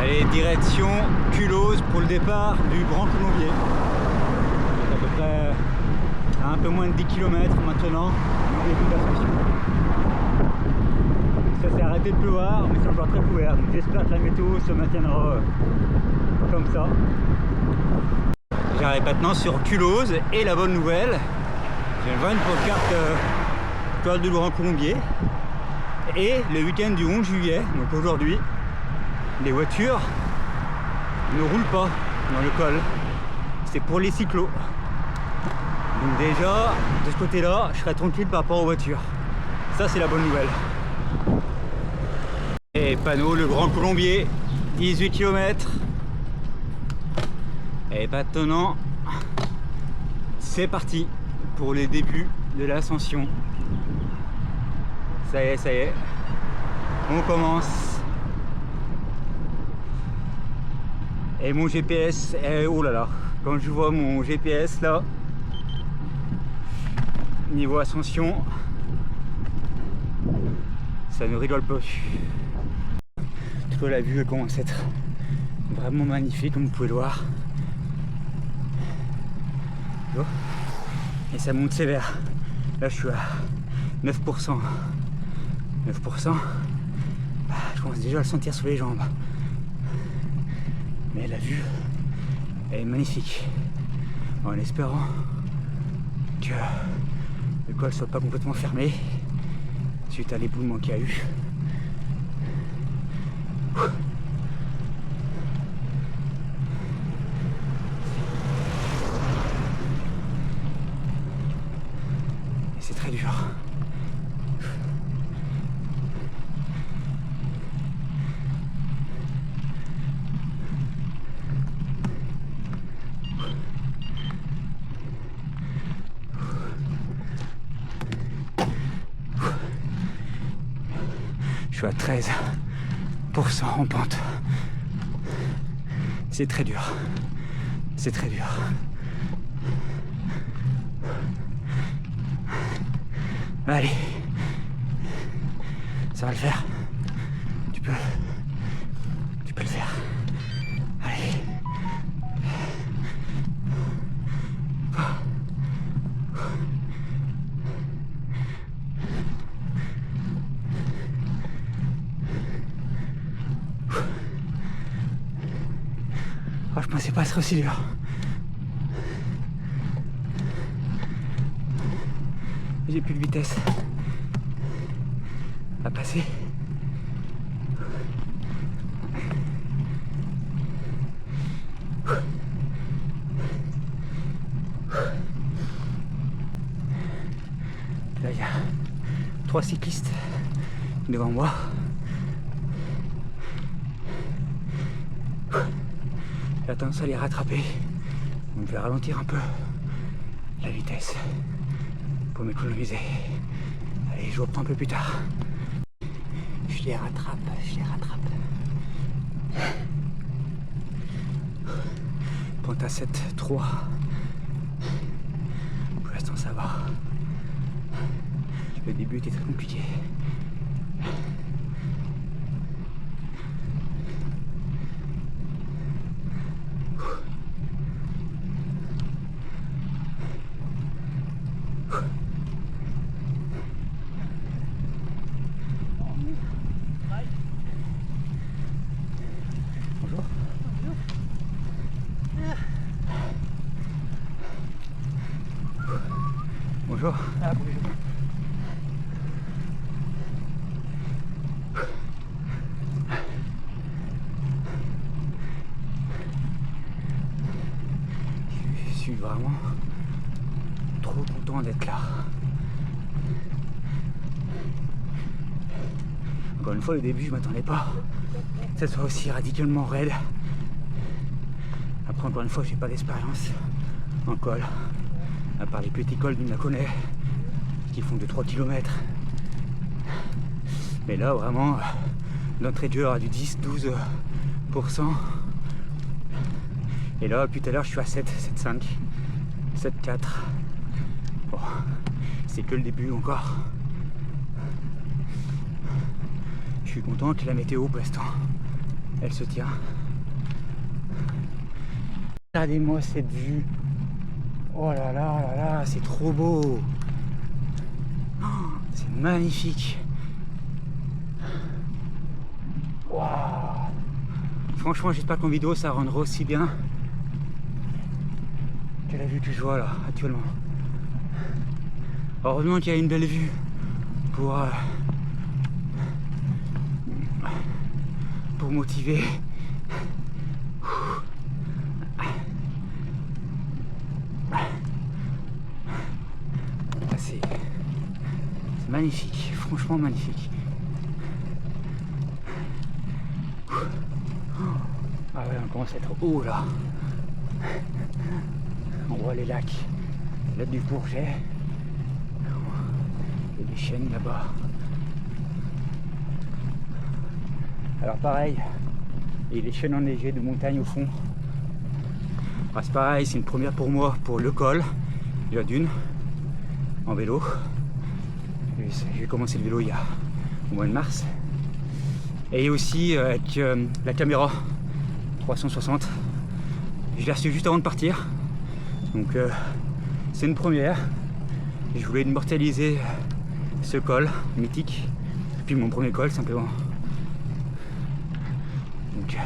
Allez, direction Culose pour le départ du Grand Colombier. C'est à peu près à un peu moins de 10 km maintenant au début de l'ascension. Ça s'est arrêté de pleuvoir, mais c'est encore très couvert. Donc j'espère que la météo se maintiendra comme ça. J'arrive maintenant sur Culose et la bonne nouvelle, je viens de voir une pancarte col du Grand Colombier et le week-end du 11 juillet, donc aujourd'hui, les voitures ne roulent pas dans le col. C'est pour les cyclos. Donc déjà, de ce côté-là, je serai tranquille par rapport aux voitures. Ça, c'est la bonne nouvelle. Et panneau, le Grand Colombier, 18 km. Et maintenant, c'est parti pour les débuts de l'ascension. Ça y est, on commence. Et mon GPS, oh là là, quand je vois mon GPS là, niveau ascension, ça ne rigole pas. En tout cas, la vue elle commence à être vraiment magnifique, comme vous pouvez le voir. Et ça monte sévère. Là, je suis à 9%. 9%. Je commence déjà à le sentir sous les jambes. Mais la vue est magnifique. En espérant que le col soit pas complètement fermé suite à l'éboulement qu'il y a eu. Et c'est très dur. Je suis à 13% en pente. C'est très dur. C'est très dur. Allez. Ça va le faire. Tu peux le faire. Allez. Oh, je pensais pas être aussi dur. J'ai plus de vitesse à passer. Là, il y a 3 cyclistes devant moi. J'ai tendance à les rattraper, donc je vais ralentir un peu la vitesse pour m'économiser. Allez, je vous reprends un peu plus tard. Je les rattrape. Pente à 7,3. Pour l'instant ça va. Le début était très compliqué. Bonjour. Ah, bonjour. Je suis vraiment trop content d'être là. Encore une fois, au début, je m'attendais pas que ça soit aussi radicalement raide. Après, encore une fois, j'ai pas d'expérience en col. À part les petits cols d'une Mâconnais qui font de 3 km. Mais là vraiment l'entrée de jeu à du 10-12%. Et là depuis tout à l'heure je suis à 7, 7,5, 7,4. Bon, c'est que le début encore. Je suis content que la météo pour l'instant Elle se tient. Regardez-moi cette vue. Oh là là là là, c'est trop beau. Oh, c'est magnifique. Waouh. Franchement, j'espère qu'en vidéo ça rendra aussi bien que la vue que je vois là actuellement. Heureusement qu'il y a une belle vue pour motiver. C'est magnifique, franchement magnifique. Ah ouais, on commence à être haut là. On voit les lacs, le lac du Bourget. Il y a des chênes là-bas. Alors pareil, il y a des chaînes enneigées de montagne au fond. Ah, c'est pareil, c'est une première pour moi pour le col de la dune en vélo. J'ai commencé le vélo il y a au mois de mars. Et aussi avec la caméra 360. Je l'ai reçu juste avant de partir. Donc c'est une première. Je voulais immortaliser ce col mythique. Et puis mon premier col simplement. Donc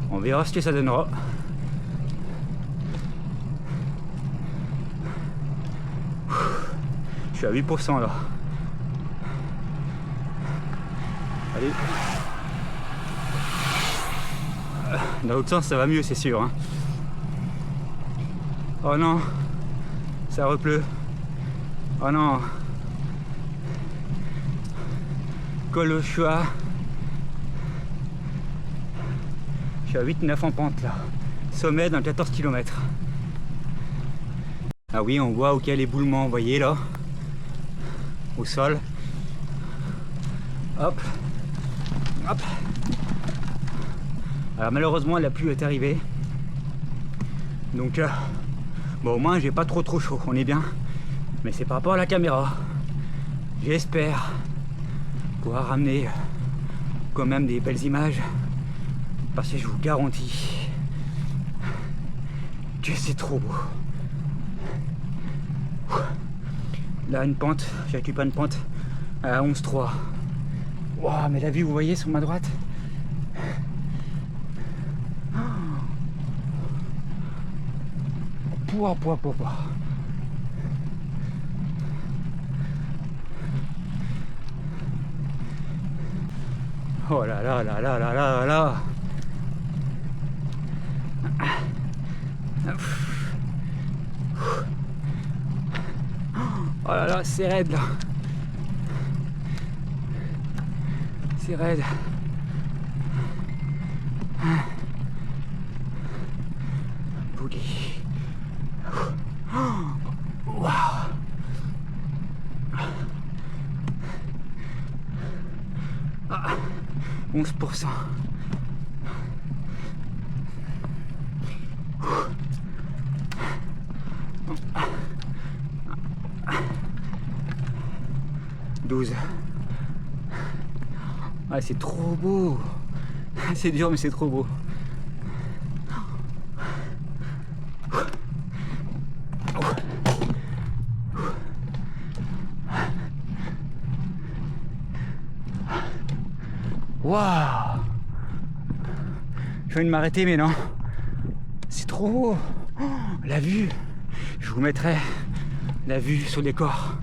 on verra ce que ça donnera. Je suis à 8% là. Allez. Dans l'autre sens ça va mieux c'est sûr hein. Oh non, ça repleut. Oh non. Col au Choix. Je suis à 8-9 en pente là. Sommet dans 14 km. Ah oui, on voit où il y a l'éboulement, vous voyez là. Au sol. Hop. Hop. Alors malheureusement la pluie est arrivée. Donc bon au moins j'ai pas trop chaud, on est bien. Mais c'est par rapport à la caméra. J'espère pouvoir ramener quand même des belles images. Parce que je vous garantis que c'est trop beau. Là une pente, j'ai récupéré une pente à 11,3. Waouh, mais la vue vous voyez sur ma droite. Pouah. Oh là là là là là là là. Oh là là, c'est raide là. C'est raide. Boogie. Waouh. 11%. Ah, c'est trop beau. C'est dur mais c'est trop beau. Waouh. Je viens de m'arrêter mais non. C'est trop beau. Oh, la vue. Je vous mettrai la vue sur le décor.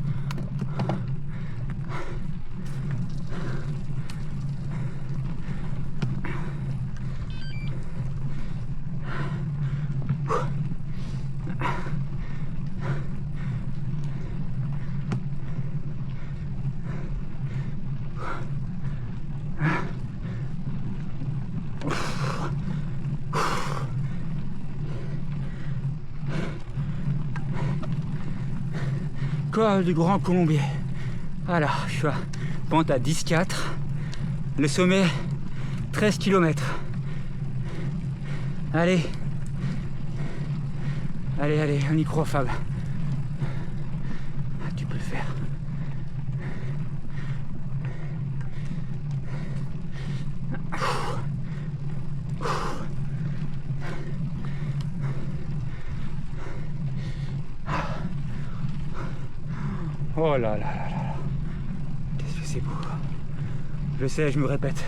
Col du Grand Colombier. Voilà, je suis à pente à 10,4. Le sommet 13 km. Allez. Allez, on y croit Fab. Tu peux le faire. Oh là là là là. Qu'est-ce que c'est beau. Je sais, je me répète.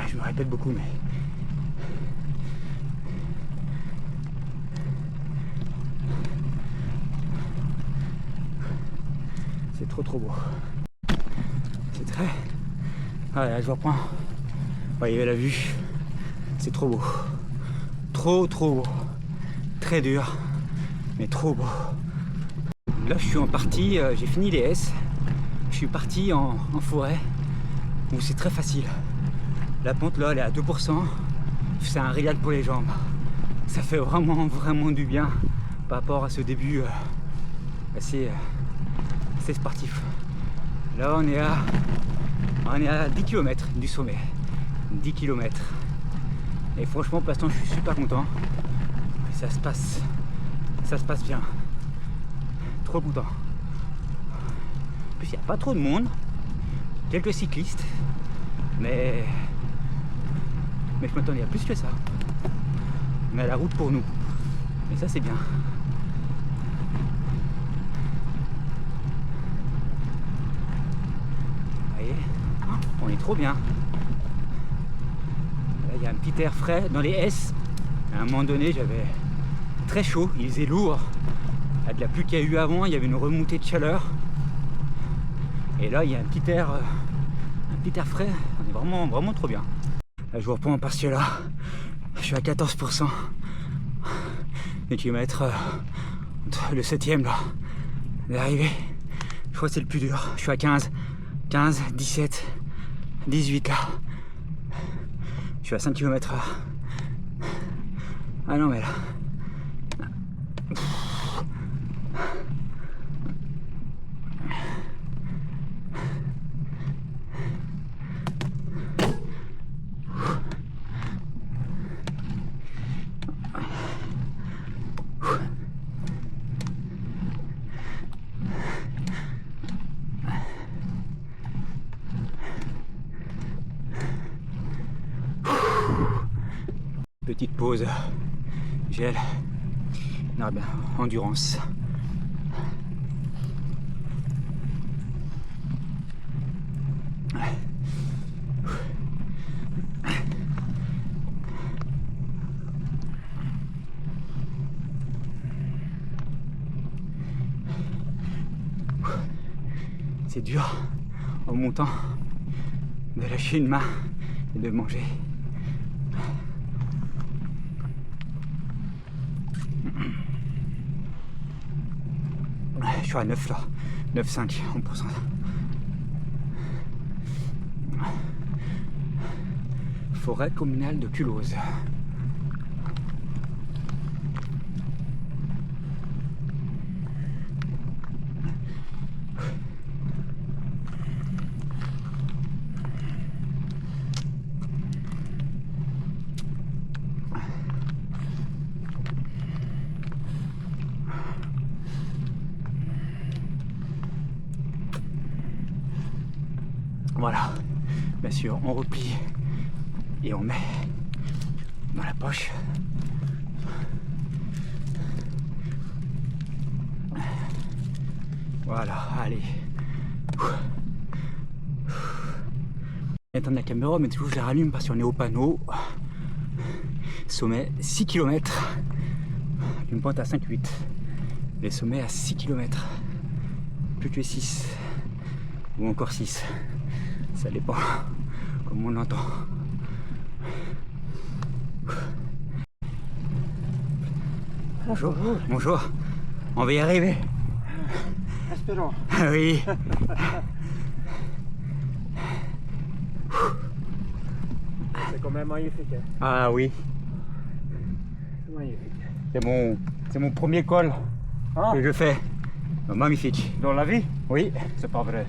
Je me répète beaucoup, mais... c'est trop beau. C'est très... Ah là, je vois point. Voyez la vue. C'est trop beau. Trop beau. Très dur, mais trop beau. Là, je suis en partie, j'ai fini les S. Je suis parti en forêt où c'est très facile. La pente là, elle est à 2%. C'est un régal pour les jambes. Ça fait vraiment du bien par rapport à ce début assez sportif. Là, on est à 10 km du sommet. 10 km. Et franchement, pour l'instant, je suis super content. Ça se passe bien. Trop content. En plus, il n'y a pas trop de monde. Quelques cyclistes. Mais je m'attendais à plus que ça. On a la route pour nous. Et ça, c'est bien. Vous voyez, on est trop bien. Là, il y a un petit air frais. Dans les S, à un moment donné, j'avais très chaud. Il faisait lourd. Avec la pluie qu'il y a eu avant, il y avait une remontée de chaleur. Et là, il y a un petit air frais. On est vraiment trop bien. Là, je vous reprends parce que là, je suis à 14% des kilomètres le 7ème là d'arrivée. Je crois que c'est le plus dur. Je suis à 15, 17, 18 là. Je suis à 5 km/h. Ah non mais là. Petite pause, gel, endurance. C'est dur en montant de lâcher une main et de manger. Je suis à 9 là, 9,5 en pourcentage. Forêt communale de Culose. Voilà, bien sûr, on replie et on met dans la poche. Voilà, allez. Éteindre la caméra, mais toujours je la rallume parce qu'on est au panneau. Sommet 6 km. Une pointe à 5,8. Les sommets à 6 km. Plus que 6. Ou encore 6. Ça dépend comme on entend. Bonjour. Bonjour. On va y arriver. Espérons. Ah oui. C'est quand même magnifique. Hein. Ah oui. C'est magnifique. C'est mon premier col que je fais. Magnifique. Dans la vie? Oui. C'est pas vrai.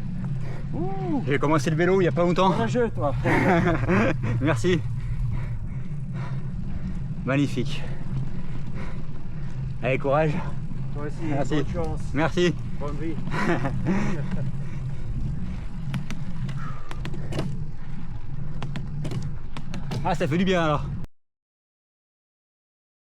J'ai commencé le vélo il n'y a pas longtemps. Bon jeu, toi. Merci. Magnifique. Allez, courage. Toi aussi, merci. bonne chance. Merci. Bonne vie. Ah, ça fait du bien alors.